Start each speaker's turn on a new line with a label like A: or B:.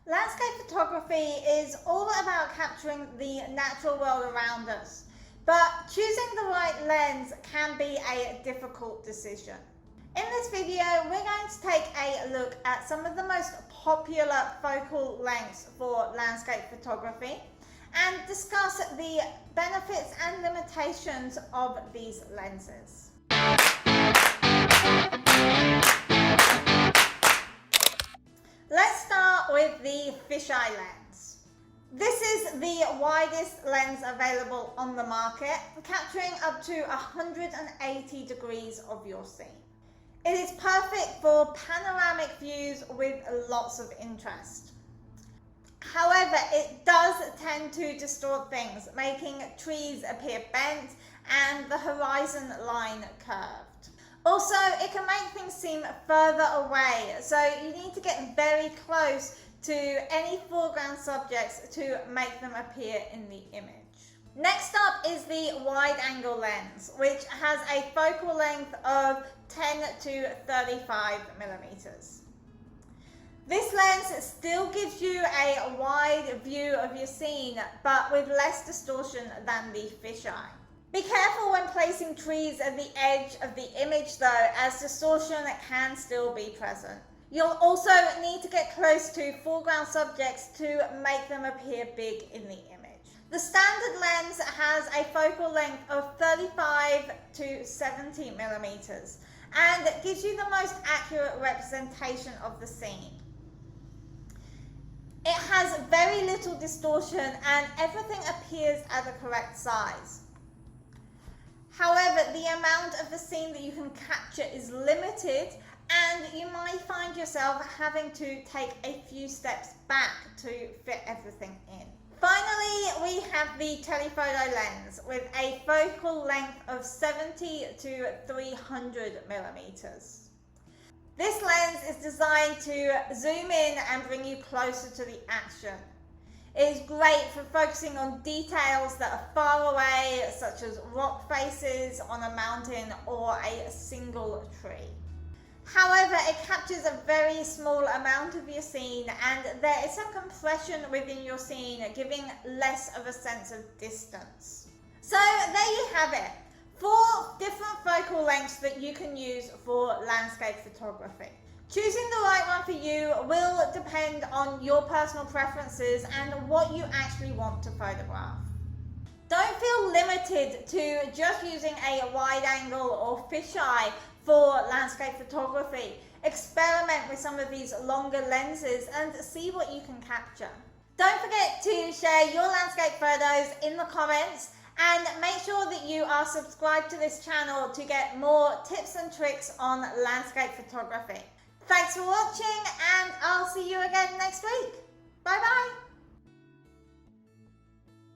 A: Landscape photography is all about capturing the natural world around us, but choosing the right lens can be a difficult decision. In this video, we're going to take a look at some of the most popular focal lengths for landscape photography and discuss the benefits and limitations of these lenses. Let's start with the fisheye lens. This is the widest lens available on the market, capturing up to 180 degrees of your scene. It is perfect for panoramic views with lots of interest. However, it does tend to distort things, making trees appear bent and the horizon line curved. Also, it can make things seem further away, so you need to get very close to any foreground subjects to make them appear in the image. Next up is the wide-angle lens, which has a focal length of 10 to 35 millimeters. This lens still gives you a wide view of your scene, but with less distortion than the fisheye. Be careful when placing trees at the edge of the image though, as distortion can still be present. You'll also need to get close to foreground subjects to make them appear big in the image. The standard lens has a focal length of 35 to 70 millimeters and gives you the most accurate representation of the scene. It has very little distortion and everything appears at the correct size. However, the amount of the scene that you can capture is limited and you might find yourself having to take a few steps back to fit everything in. Finally, we have the telephoto lens with a focal length of 70 to 300 millimeters. This lens is designed to zoom in and bring you closer to the action. It is great for focusing on details that are far away, such as rock faces on a mountain or a single tree. However, it captures a very small amount of your scene and there is some compression within your scene, giving less of a sense of distance. So there you have it. 4 different focal lengths that you can use for landscape photography. Choosing the right one for you will depend on your personal preferences and what you actually want to photograph. Don't feel limited to just using a wide angle or fisheye for landscape photography. Experiment with some of these longer lenses and see what you can capture. Don't forget to share your landscape photos in the comments and make sure that you are subscribed to this channel to get more tips and tricks on landscape photography. Thanks for watching and I'll see you again next week. Bye bye.